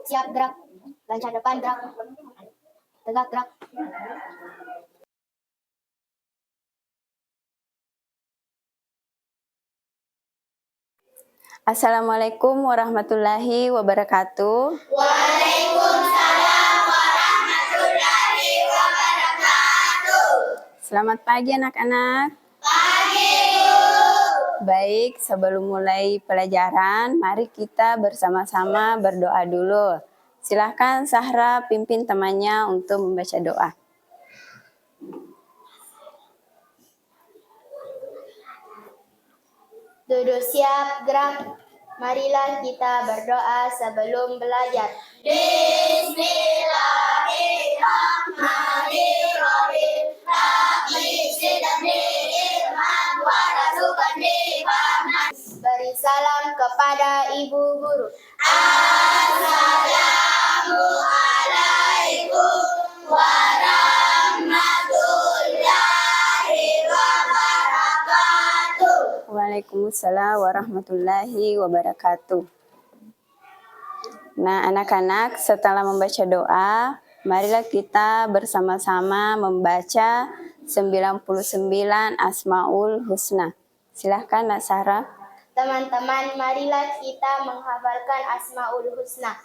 Siap gerak. Lancar depan gerak. Tegak gerak. Assalamualaikum warahmatullahi wabarakatuh. Waalaikumsalam warahmatullahi wabarakatuh. Selamat pagi anak-anak. Pagi, Bu. Baik, sebelum mulai pelajaran, mari kita bersama-sama berdoa dulu. Silahkan Sahra pimpin temannya untuk membaca doa. Duduk siap gerak. Marilah kita berdoa sebelum belajar. Bismillahirrahmanirrahim. Rabbi zidni ilman warzuqni fahman. Beri salam kepada ibu guru. Assalamualaikum warahmatullahi wabarakatuh. Waalaikumsalam warahmatullahi wabarakatuh. Nah, anak-anak, setelah membaca doa, marilah kita bersama-sama membaca 99 Asmaul Husna. Silahkan, Nak Sarah. Teman-teman, marilah kita menghafalkan Asmaul Husna.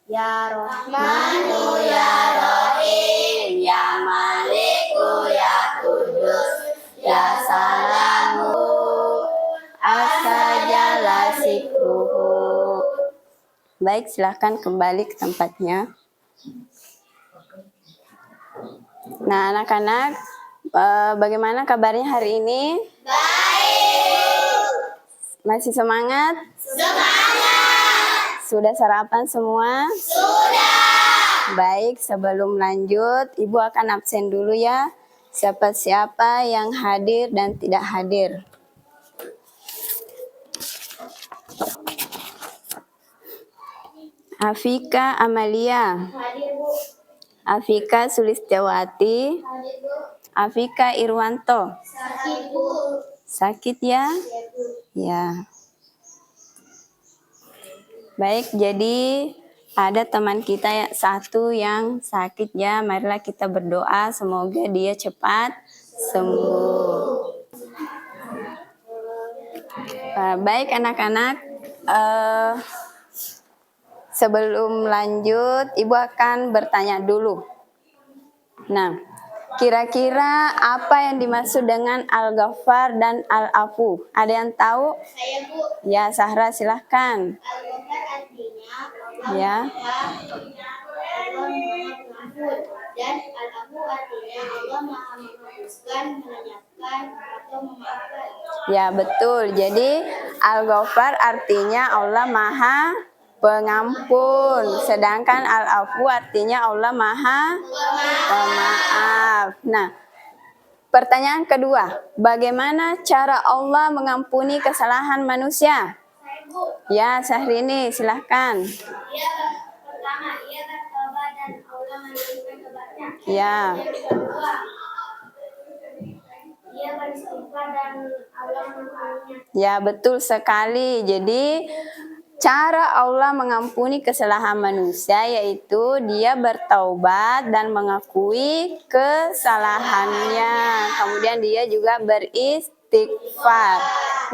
Ya Rahmanu, Ya Rahim, Ya Maliku, Ya Kudus, Ya Salamu, Asajala sikruhu. Baik, silahkan kembali ke tempatnya. Nah, anak-anak, bagaimana kabarnya hari ini? baik. Masih semangat? Semangat. Sudah sarapan semua? Sudah. Baik, sebelum lanjut, Ibu akan absen dulu ya. Siapa-siapa yang hadir dan tidak hadir. Afika Amalia, hadir Bu. Afika Sulistiawati, Hadir Bu. Afika Irwanto. Sakit Bu. Sakit ya? Ya Bu. Ya. Baik, jadi ada teman kita satu yang sakit ya. Marilah kita berdoa semoga dia cepat sembuh. Baik anak-anak, sebelum lanjut, Ibu akan bertanya dulu. Nah, kira-kira apa yang dimaksud dengan Al-Ghaffar dan Al-Afu? Ada yang tahu? Saya Bu. Ya, Sahra silahkan. Al-Ghafar artinya Allah Ya. Maha Pengampun, dan Al-Afu artinya Allah Maha menghapuskan, melenyapkan, atau memaafkan. Ya, betul. Jadi Al-Ghaffar artinya Allah Maha Pengampun, sedangkan Al-Afu artinya Allah Maha Pemaaf. Nah, pertanyaan kedua, bagaimana cara Allah mengampuni kesalahan manusia? Saya Bu. Ya, Syahrini, silahkan. Pertama, ia bertobat dan Allah mengampuni tobatnya. Ya, Yang kedua, ia beristighfar dan Allah mengampuninya. ya betul sekali. Jadi cara Allah mengampuni kesalahan manusia yaitu dia bertaubat dan mengakui kesalahannya. Kemudian dia juga beristighfar.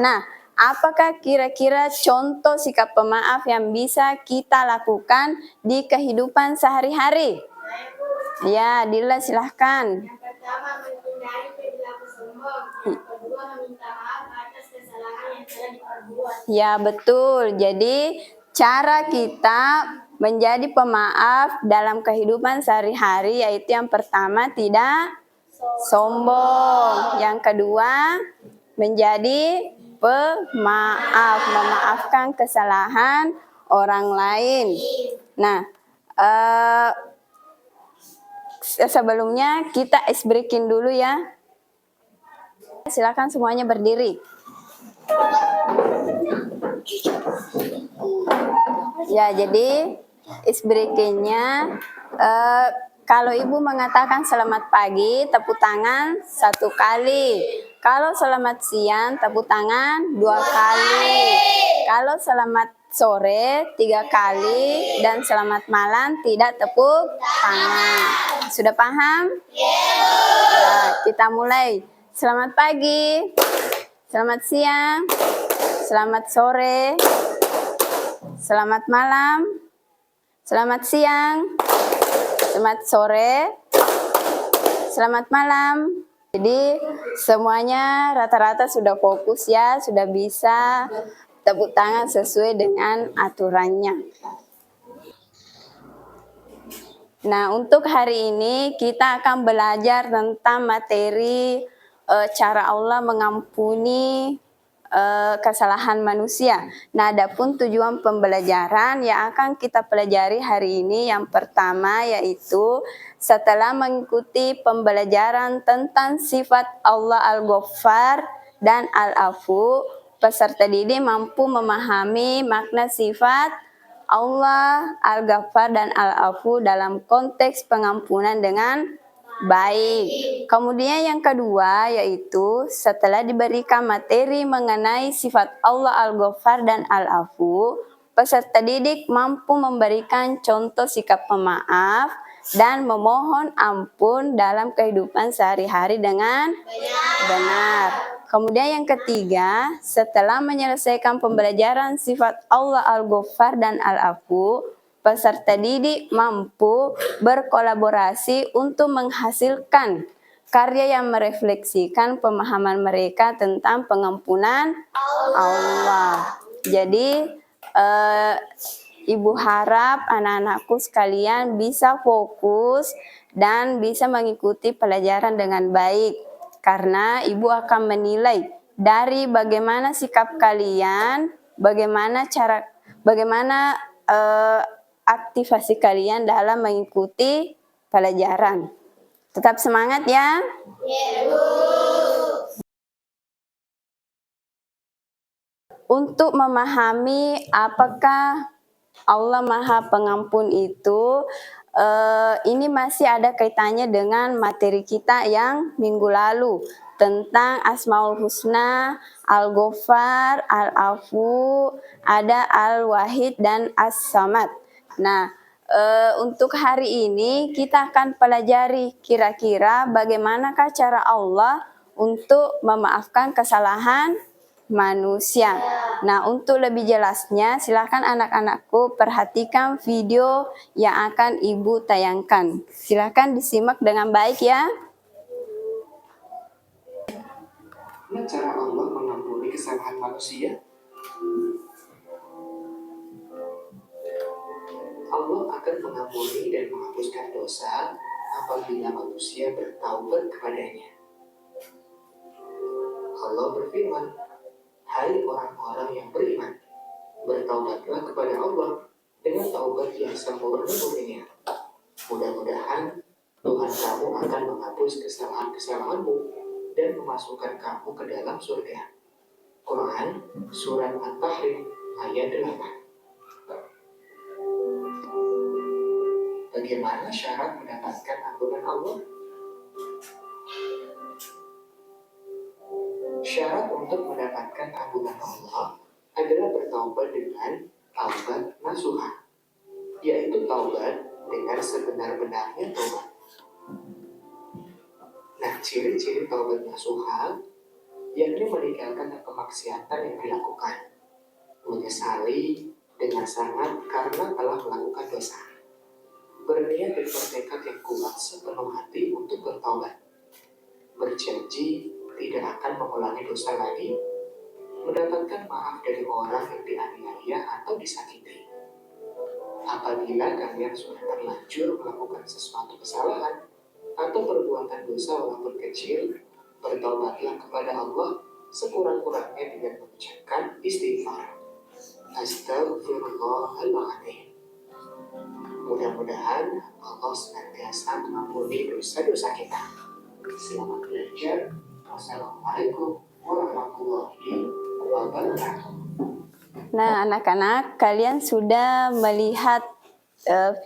Nah, apakah kira-kira contoh sikap pemaaf yang bisa kita lakukan di kehidupan sehari-hari? Ya, Dila silahkan. Yang pertama, menghindari perilaku sombong. Yang kedua, meminta maaf atas kesalahan yang telah diperbuat. Ya, betul. Jadi, cara kita menjadi pemaaf dalam kehidupan sehari-hari yaitu yang pertama tidak sombong. Yang kedua, menjadi pemaaf, memaafkan kesalahan orang lain. Nah, sebelumnya kita ice breaking dulu ya. Silakan semuanya berdiri. Ya, jadi ice breaking-nya kalau Ibu mengatakan selamat pagi, tepuk tangan 1 kali. Kalau selamat siang, tepuk tangan 2 kali. Kalau selamat sore 3 kali, dan selamat malam tidak tepuk tangan. Sudah paham? Ya, kita mulai. Selamat pagi, selamat siang, selamat sore, selamat malam, selamat siang, selamat sore, selamat malam. Jadi semuanya rata-rata sudah fokus ya, sudah bisa tepuk tangan sesuai dengan aturannya. Nah, untuk hari ini kita akan belajar tentang materi cara Allah mengampuni kesalahan manusia. Nah, adapun tujuan pembelajaran yang akan kita pelajari hari ini yang pertama yaitu setelah mengikuti pembelajaran tentang sifat Allah Al-Ghaffar dan Al-Afu, peserta didik mampu memahami makna sifat Allah Al-Ghaffar dan Al-Afu dalam konteks pengampunan dengan baik. Kemudian yang kedua yaitu setelah diberikan materi mengenai sifat Allah Al-Ghaffar dan Al-Afu, peserta didik mampu memberikan contoh sikap pemaaf dan memohon ampun dalam kehidupan sehari-hari dengan benar. Kemudian yang ketiga, setelah menyelesaikan pembelajaran sifat Allah Al-Ghaffar dan Al-Afu, peserta didik mampu berkolaborasi untuk menghasilkan karya yang merefleksikan pemahaman mereka tentang pengampunan Allah. Jadi, Ibu harap anak-anakku sekalian bisa fokus dan bisa mengikuti pelajaran dengan baik, karena Ibu akan menilai dari bagaimana sikap kalian, bagaimana aktivasi kalian dalam mengikuti pelajaran. Tetap semangat ya. Untuk memahami apakah Allah Maha Pengampun itu, ini masih ada kaitannya dengan materi kita yang minggu lalu tentang Asmaul Husna, Al-Ghaffar, Al-Afu, ada Al-Wahid dan As-Samad. Nah, untuk hari ini kita akan pelajari kira-kira bagaimanakah cara Allah untuk memaafkan kesalahan manusia. Nah, untuk lebih jelasnya silakan anak-anakku perhatikan video yang akan Ibu tayangkan. Silakan disimak dengan baik ya. Bagaimana cara Allah mengampuni kesalahan manusia? Allah akan mengampuni dan menghapuskan dosa apabila manusia bertaubat kepadanya. Allah berfirman, "Hai orang-orang yang beriman, bertaubatlah kepada Allah dengan taubat yang sempurna murninya. Mudah-mudahan Tuhan kamu akan menghapus kesalahan-kesalahanmu dan memasukkan kamu ke dalam surga." Quran Surat At-Tahrim ayat 8. Bagaimana syarat mendapatkan ampunan Allah? Syarat untuk mendapatkan ampunan Allah adalah bertaubat dengan taubat nasuha, yaitu taubat dengan sebenar-benarnya taubat. Nah, ciri-ciri taubat nasuha yakni meninggalkan kemaksiatan yang dilakukan, menyesali dengan sangat karena telah melakukan dosa, berniat dan bertekad yang kuat sepenuh hati untuk bertaubat, berjanji tidak akan mengulangi dosa lagi, mendapatkan maaf dari orang yang dianiaya atau disakiti. Apabila kalian sudah terlanjur melakukan sesuatu kesalahan atau perbuatan dosa walaupun kecil, bertaubatlah kepada Allah sekurang-kurangnya dengan mengucapkan istighfar. Astagfirullahaladzim. Mudah-mudahan Allah senantiasa mengampuni dosa-dosa kita. Selamat belajar. Wassalamualaikum warahmatullahi wabarakatuh. Nah, anak-anak, kalian sudah melihat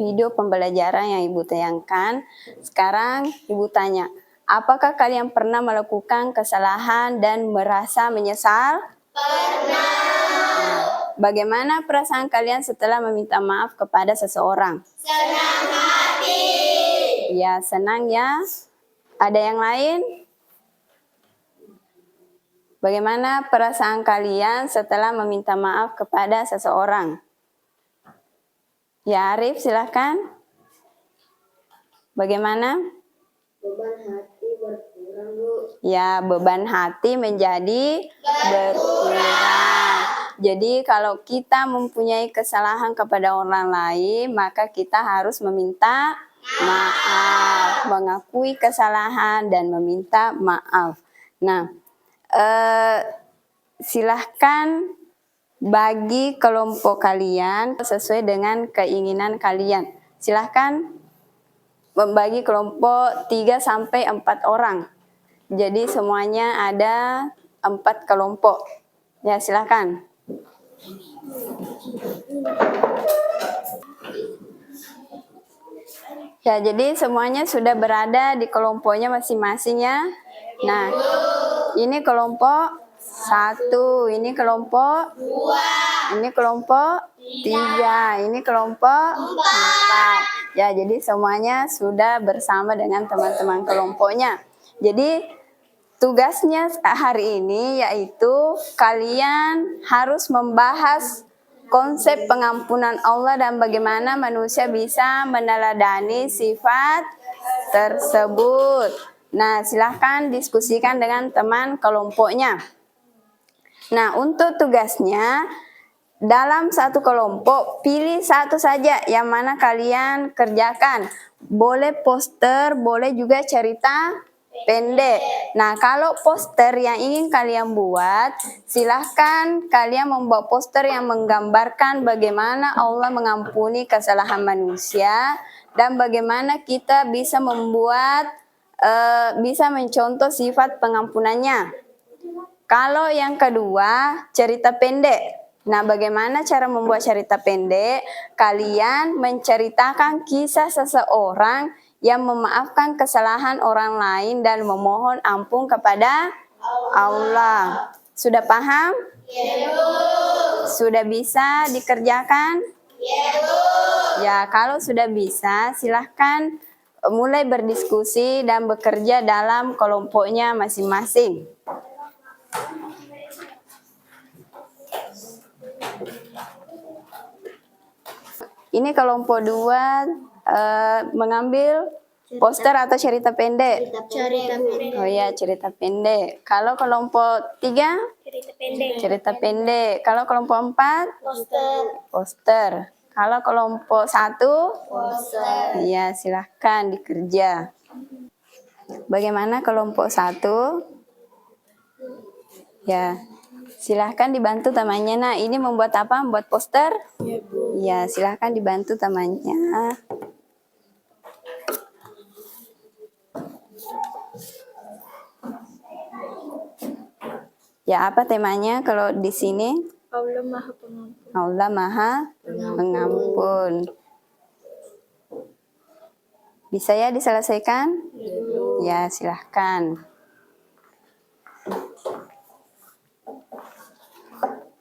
video pembelajaran yang Ibu tayangkan. Sekarang Ibu tanya, apakah kalian pernah melakukan kesalahan dan merasa menyesal? Pernah. Nah, Bagaimana perasaan kalian setelah meminta maaf kepada seseorang? Senang hati. Ya, senang ya. Ada yang lain? Bagaimana perasaan kalian setelah meminta maaf kepada seseorang? Ya, Arif, silakan. Bagaimana? Beban hati berkurang, Bu. Ya, beban hati menjadi berkurang. Jadi kalau kita mempunyai kesalahan kepada orang lain, maka kita harus meminta maaf, mengakui kesalahan dan meminta maaf. Nah, silahkan bagi kelompok kalian sesuai dengan keinginan kalian. Silahkan membagi kelompok 3 sampai 4 orang. Jadi semuanya ada 4 kelompok. Ya, silahkan. Ya, jadi semuanya sudah berada di kelompoknya masing-masing ya. Nah, ini kelompok 1, ini kelompok 2, ini kelompok 3, ini kelompok 4. Ya, jadi semuanya sudah bersama dengan teman-teman kelompoknya. Jadi tugasnya hari ini yaitu kalian harus membahas konsep pengampunan Allah dan bagaimana manusia bisa meneladani sifat tersebut. Nah, silahkan diskusikan dengan teman kelompoknya. Nah, untuk tugasnya, dalam satu kelompok, pilih satu saja yang mana kalian kerjakan. Boleh poster, boleh juga cerita pendek. Nah, kalau poster yang ingin kalian buat, silahkan kalian membuat poster yang menggambarkan bagaimana Allah mengampuni kesalahan manusia dan bagaimana kita bisa membuat, bisa mencontoh sifat pengampunannya. Kalau yang kedua, cerita pendek. Nah, bagaimana cara membuat cerita pendek? Kalian menceritakan kisah seseorang yang memaafkan kesalahan orang lain dan memohon ampun kepada Allah. Sudah paham? Ya, Bu. Sudah bisa dikerjakan? Ya, Bu. Ya, kalau sudah bisa, silahkan mulai berdiskusi dan bekerja dalam kelompoknya masing-masing. Ini kelompok 2 mengambil poster atau cerita pendek? Cerita pendek. Oh ya, cerita pendek. Kalau kelompok 3? Cerita pendek. Cerita pendek. Kalau kelompok 4? Poster. Poster. Kalau kelompok 1? Poster. Iya, silahkan dikerja. Bagaimana kelompok 1? Ya, silahkan dibantu temannya. Nah, ini membuat apa? Membuat poster? Ya, Bu. Ya, silahkan dibantu temannya. Ya, apa temanya kalau di sini? Allah Maha Pengampun. Allah Maha Pengampun. Bisa ya diselesaikan? Ya, silahkan.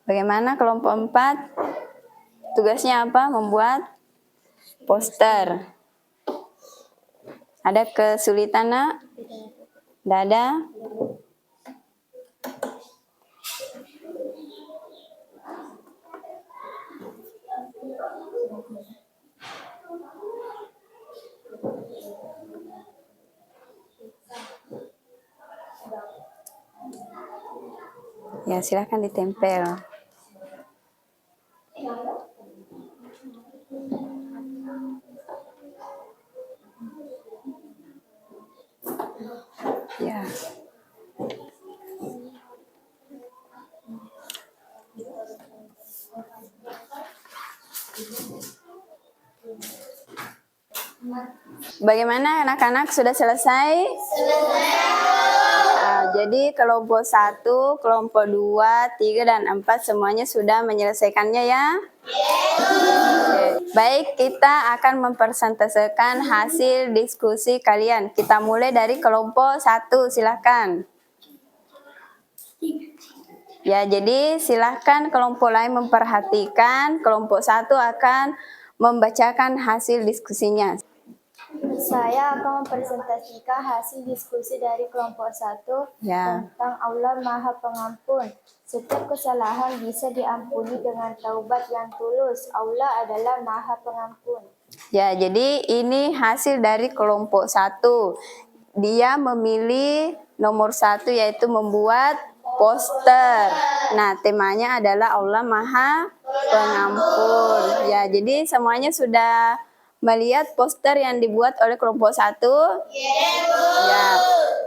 Bagaimana kelompok 4? Tugasnya apa? Membuat poster. Ada kesulitan, Nak? Tidak ada? Ya, silahkan ditempel. Ya. Bagaimana anak-anak, sudah selesai? Jadi kelompok 1, kelompok 2, 3, dan 4 semuanya sudah menyelesaikannya ya? Oke. Baik, kita akan mempresentasikan hasil diskusi kalian. Kita mulai dari kelompok 1, silakan. Ya, jadi silahkan kelompok lain memperhatikan, kelompok 1 akan membacakan hasil diskusinya. Saya akan mempresentasikan hasil diskusi dari kelompok 1 Ya. tentang Allah Maha Pengampun. Setiap kesalahan bisa diampuni dengan taubat yang tulus. Allah adalah Maha Pengampun. Ya, jadi ini hasil dari kelompok 1. Dia memilih nomor 1 yaitu membuat poster. Nah, temanya adalah Allah Maha Pengampun. Ya, jadi semuanya sudah melihat poster yang dibuat oleh kelompok 1? Ya.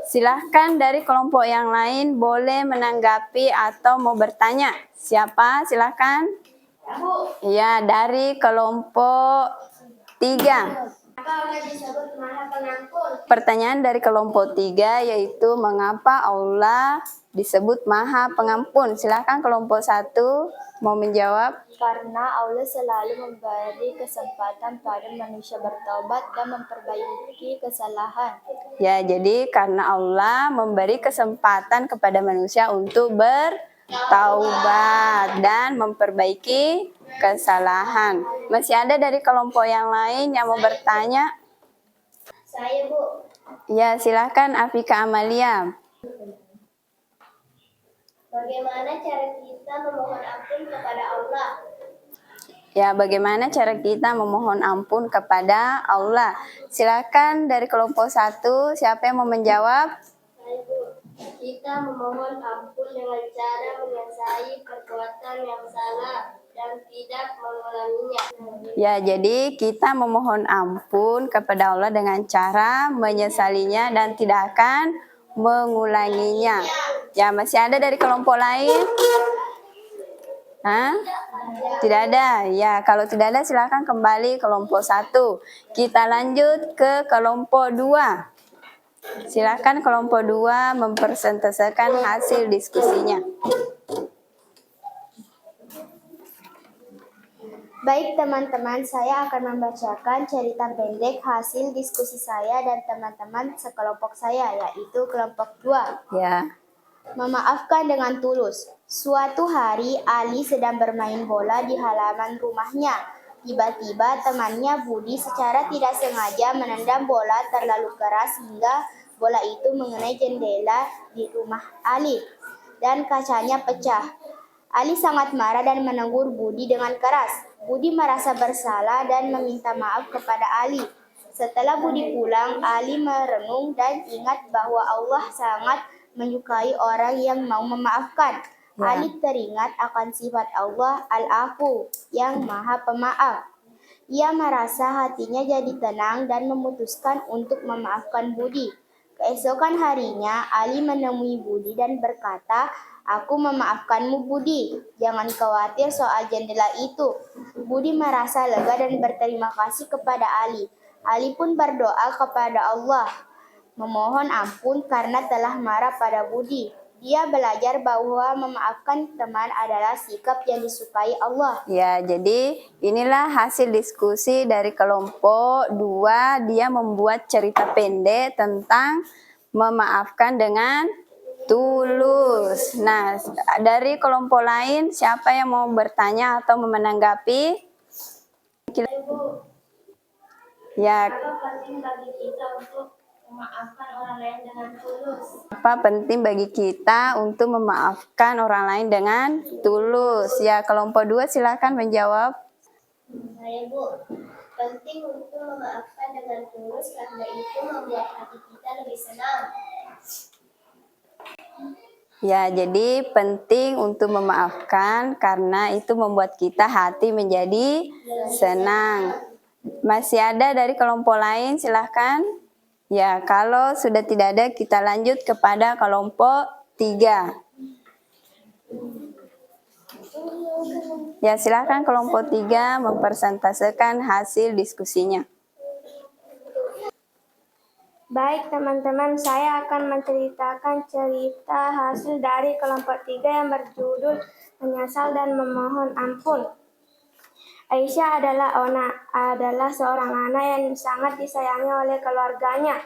Silahkan dari kelompok yang lain boleh menanggapi atau mau bertanya. Siapa? Silahkan. Ya, dari kelompok 3. Maka Allah disebut Maha Pengampun. Pertanyaan dari kelompok 3 yaitu mengapa Allah disebut Maha Pengampun? Silahkan kelompok 1 mau menjawab. Karena Allah selalu memberi kesempatan pada manusia bertobat dan memperbaiki kesalahan. Ya, jadi karena Allah memberi kesempatan kepada manusia untuk bertaubat dan memperbaiki kesalahan. Masih ada dari kelompok yang lain yang mau bertanya? Saya, Bu. Ya, silahkan Afika Amalia. Bagaimana cara kita memohon ampun kepada Allah? Ya, bagaimana cara kita memohon ampun kepada Allah? Silakan dari kelompok 1, siapa yang mau menjawab? Saya, Bu. Kita memohon ampun dengan cara menyesali perbuatan yang salah dan tidak mengulanginya. Ya, jadi kita memohon ampun kepada Allah dengan cara menyesalinya dan tidak akan mengulanginya. Ya, masih ada dari kelompok lain? Hah? Tidak ada. Ya, kalau tidak ada silakan kembali kelompok 1. Kita lanjut ke kelompok 2. Silakan kelompok 2 mempresentasikan hasil diskusinya. Baik teman-teman, saya akan membacakan cerita pendek hasil diskusi saya dan teman-teman sekelompok saya, yaitu kelompok 2. Ya. Memaafkan dengan tulus. Suatu hari, Ali sedang bermain bola di halaman rumahnya. Tiba-tiba temannya Budi secara tidak sengaja menendang bola terlalu keras hingga bola itu mengenai jendela di rumah Ali dan kacanya pecah. Ali sangat marah dan menegur Budi dengan keras. Budi merasa bersalah dan meminta maaf kepada Ali. Setelah Budi pulang, Ali merenung dan ingat bahwa Allah sangat menyukai orang yang mau memaafkan. Ya. Ali teringat akan sifat Allah Al-Afu yang Maha Pemaaf. Ia merasa hatinya jadi tenang dan memutuskan untuk memaafkan Budi. Keesokan harinya, Ali menemui Budi dan berkata, "Aku memaafkanmu, Budi. Jangan khawatir soal jendela itu." Budi merasa lega dan berterima kasih kepada Ali. Ali pun berdoa kepada Allah, memohon ampun karena telah marah pada Budi. Dia belajar bahwa memaafkan teman adalah sikap yang disukai Allah. Ya, jadi inilah hasil diskusi dari kelompok 2. Dia membuat cerita pendek tentang memaafkan dengan tulus. Nah, dari kelompok lain siapa yang mau bertanya atau menanggapi? Ibu, Ya, apa penting bagi kita untuk memaafkan orang lain dengan tulus? apa penting bagi kita untuk memaafkan orang lain dengan tulus? Ya, kelompok 2 silakan menjawab. Saya, Bu. Penting untuk memaafkan dengan tulus karena itu membuat hati kita lebih senang. Ya, jadi penting untuk memaafkan karena itu membuat kita hati menjadi senang. Masih ada dari kelompok lain, silahkan. Ya, kalau sudah tidak ada kita lanjut kepada kelompok 3. Ya, silahkan kelompok 3 mempresentasikan hasil diskusinya. Baik teman-teman, saya akan menceritakan cerita hasil dari kelompok 3 yang berjudul Menyesal dan Memohon Ampun. Aisyah adalah seorang anak yang sangat disayangi oleh keluarganya.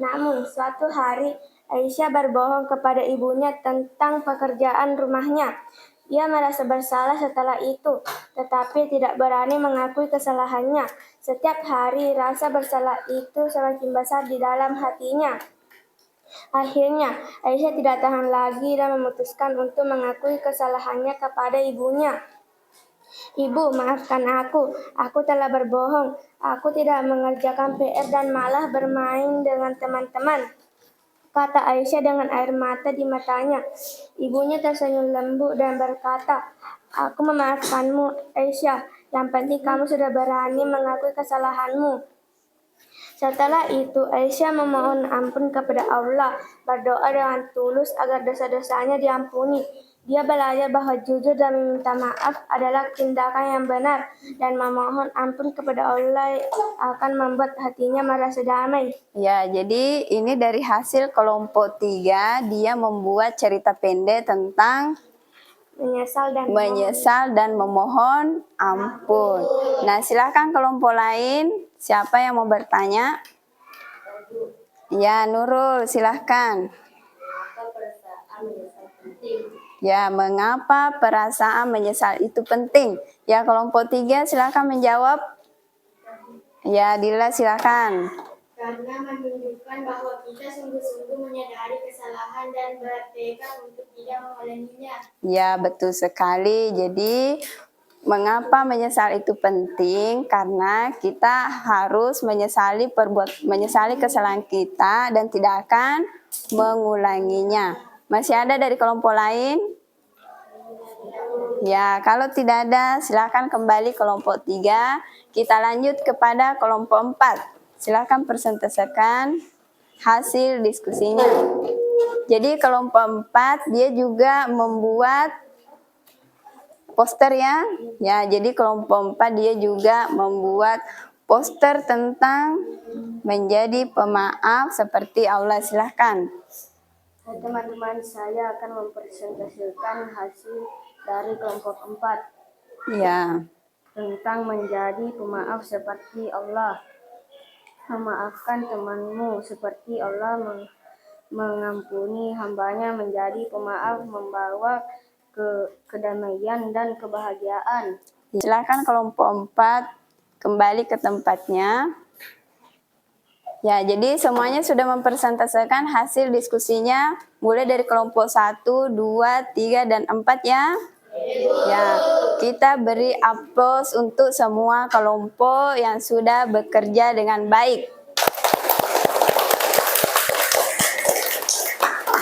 Namun, suatu hari Aisyah berbohong kepada ibunya tentang pekerjaan rumahnya. Ia merasa bersalah setelah itu, tetapi tidak berani mengakui kesalahannya. Setiap hari rasa bersalah itu semakin besar di dalam hatinya. Akhirnya, Aisyah tidak tahan lagi dan memutuskan untuk mengakui kesalahannya kepada ibunya. Ibu, maafkan aku telah berbohong. Aku tidak mengerjakan PR dan malah bermain dengan teman-teman, kata Aisyah dengan air mata di matanya. Ibunya tersenyum lembut dan berkata, aku memaafkanmu, Aisyah. Yang penting kamu sudah berani mengakui kesalahanmu. Setelah itu, Aisyah memohon ampun kepada Allah, berdoa dengan tulus agar dosa-dosanya diampuni. Dia belajar bahwa jujur dan meminta maaf adalah tindakan yang benar, dan memohon ampun kepada Allah akan membuat hatinya merasa damai. Ya, jadi ini dari hasil kelompok 3, dia membuat cerita pendek tentang menyesal dan memohon ampun. Nah, silakan kelompok lain. Siapa yang mau bertanya? Ya, Nurul, silahkan. Ya, mengapa perasaan menyesal itu penting? Ya, kelompok 3 silahkan menjawab. Ya, Dila silahkan. Karena menunjukkan bahwa kita sungguh-sungguh menyadari kesalahan dan bertekad untuk tidak mengulanginya. Ya, betul sekali. Jadi, mengapa menyesal itu penting? Karena kita harus menyesali kesalahan kita dan tidak akan mengulanginya. Masih ada dari kelompok lain? Ya, kalau tidak ada, silakan kembali kelompok 3. Kita lanjut kepada kelompok 4. Silakan presentasikan hasil diskusinya. Jadi kelompok 4 dia juga membuat poster ya. Ya, jadi kelompok 4 dia juga membuat poster tentang menjadi pemaaf seperti Allah. Silahkan. Teman-teman, saya akan mempresentasikan hasil dari kelompok 4 Ya. tentang menjadi pemaaf seperti Allah. Memaafkan temanmu seperti Allah mengampuni hambanya. Menjadi pemaaf membawa kedamaian dan kebahagiaan. Silakan kelompok 4 kembali ke tempatnya. Ya, jadi semuanya sudah mempresentasikan hasil diskusinya mulai dari kelompok 1, 2, 3, dan 4 ya. Ya, kita beri aplaus untuk semua kelompok yang sudah bekerja dengan baik.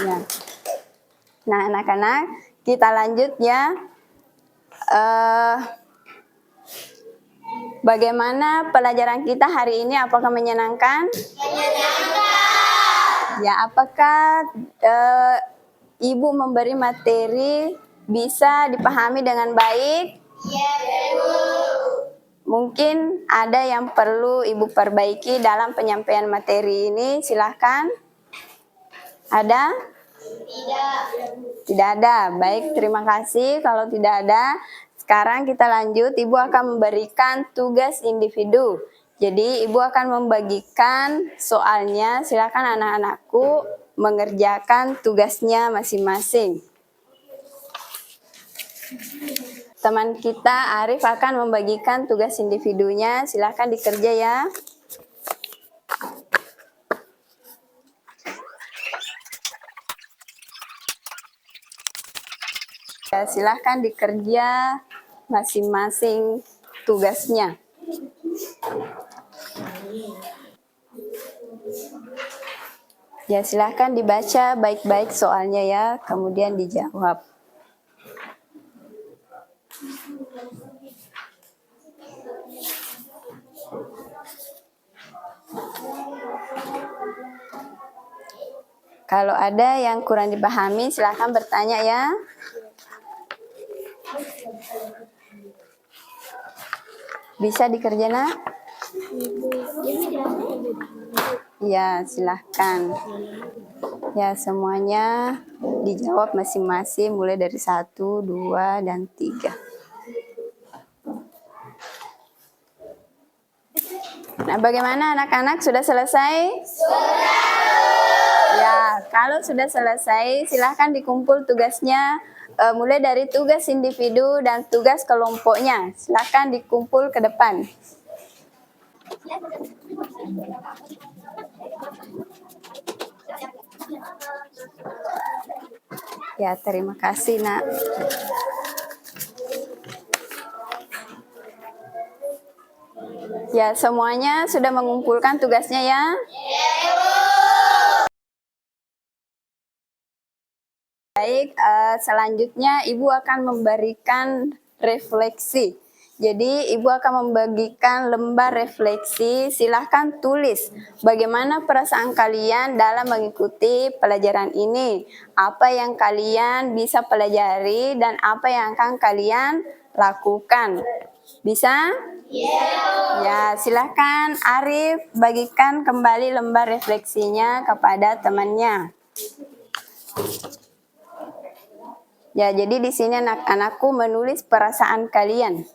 Ya. Nah, anak-anak, kita lanjut ya. Bagaimana pelajaran kita hari ini? Apakah menyenangkan? Ya, apakah Ibu memberi materi bisa dipahami dengan baik? Mungkin ada yang perlu Ibu perbaiki dalam penyampaian materi ini. Silahkan. Ada? Tidak ada. Baik, terima kasih. Kalau tidak ada, sekarang kita lanjut. Ibu akan memberikan tugas individu. Jadi Ibu akan membagikan soalnya. Silakan anak-anakku mengerjakan tugasnya masing-masing. Teman kita Arif akan membagikan tugas individunya. Silakan dikerja ya. Ya, silahkan dikerja masing-masing tugasnya. Ya, silahkan dibaca baik-baik soalnya ya, kemudian dijawab. Kalau ada yang kurang dipahami, silahkan bertanya ya. Bisa dikerja nak? Ya, silahkan. Ya, semuanya dijawab masing-masing mulai dari 1, 2, dan 3. Nah, bagaimana anak-anak? Sudah selesai? Sudah. Ya, kalau sudah selesai, silahkan dikumpul tugasnya. Mulai dari tugas individu dan tugas kelompoknya. Silahkan dikumpul ke depan. Ya, terima kasih, Nak. Ya, semuanya sudah mengumpulkan tugasnya ya? Baik, selanjutnya Ibu akan memberikan refleksi. Jadi Ibu akan membagikan lembar refleksi. Silahkan tulis bagaimana perasaan kalian dalam mengikuti pelajaran ini. Apa yang kalian bisa pelajari dan apa yang akan kalian lakukan. Bisa? Ya, silahkan Arif bagikan kembali lembar refleksinya kepada temannya. Ya, jadi di sini anak-anakku menulis perasaan kalian.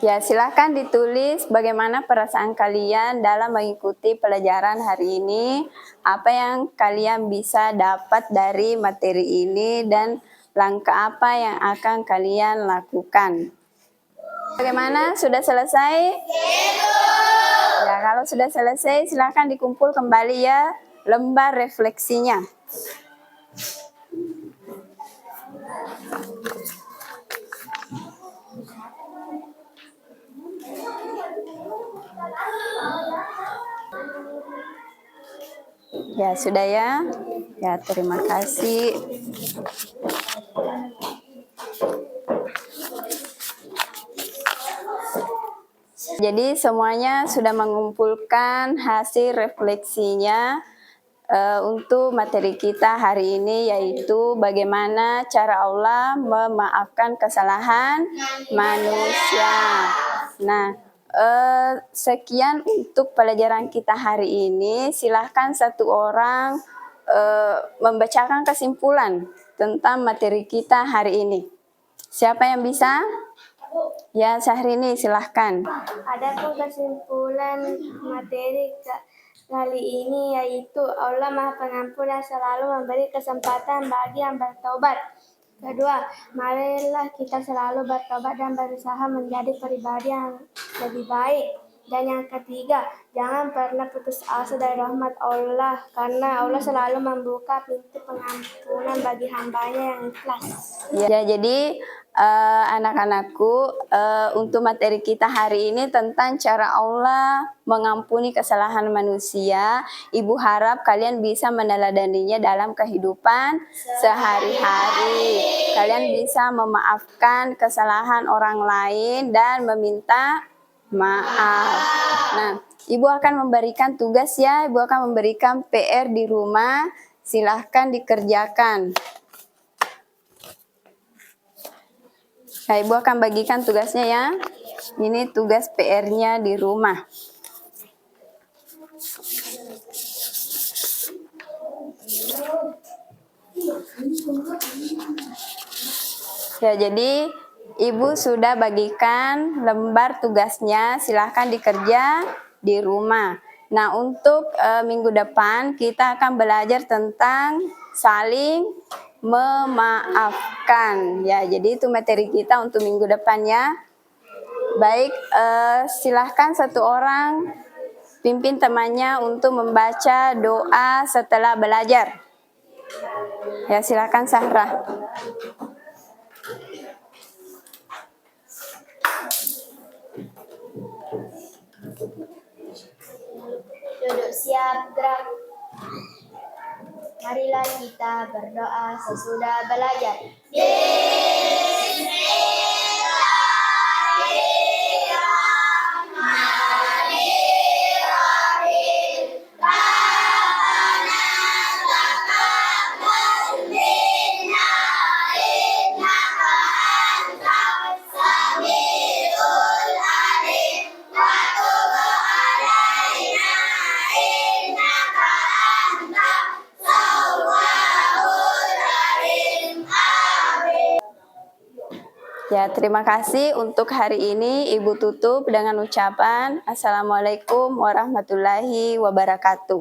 Ya, silahkan ditulis bagaimana perasaan kalian dalam mengikuti pelajaran hari ini, apa yang kalian bisa dapat dari materi ini, dan langkah apa yang akan kalian lakukan. Bagaimana? Sudah selesai? Ya, kalau sudah selesai, silahkan dikumpul kembali ya lembar refleksinya. Ya, sudah ya. Ya, terima kasih. Jadi semuanya sudah mengumpulkan hasil refleksinya untuk materi kita hari ini, yaitu bagaimana cara Allah memaafkan kesalahan manusia. Nah, sekian untuk pelajaran kita hari ini. Silahkan satu orang membacakan kesimpulan tentang materi kita hari ini. Siapa yang bisa? Ya, Syahrini, silahkan. Adapun kesimpulan materi kali ini yaitu Allah Maha Pengampun dan selalu memberi kesempatan bagi yang bertobat. Kedua, marilah kita selalu bertobat dan berusaha menjadi pribadi yang lebih baik. Dan yang ketiga, jangan pernah putus asa dari rahmat Allah, karena Allah selalu membuka pintu pengampunan bagi hambanya yang ikhlas. Ya, jadi anak-anakku, untuk materi kita hari ini tentang cara Allah mengampuni kesalahan manusia. Ibu harap kalian bisa meneladaninya dalam kehidupan sehari-hari. Kalian bisa memaafkan kesalahan orang lain dan meminta maaf. Nah, Ibu akan memberikan tugas ya. Ibu akan memberikan PR di rumah. Silahkan dikerjakan. Nah, Ibu akan bagikan tugasnya ya. Ini tugas PR-nya di rumah. Ya, jadi Ibu sudah bagikan lembar tugasnya. Silahkan dikerja di rumah. Nah, untuk minggu depan kita akan belajar tentang saling memaafkan. Ya, jadi itu materi kita untuk minggu depan ya. Baik, silahkan satu orang pimpin temannya untuk membaca doa setelah belajar. Ya, silahkan Sahra. Duduk siap, gerak. Marilah kita berdoa sesudah belajar. Ya, terima kasih untuk hari ini Ibu tutup dengan ucapan Assalamualaikum warahmatullahi wabarakatuh.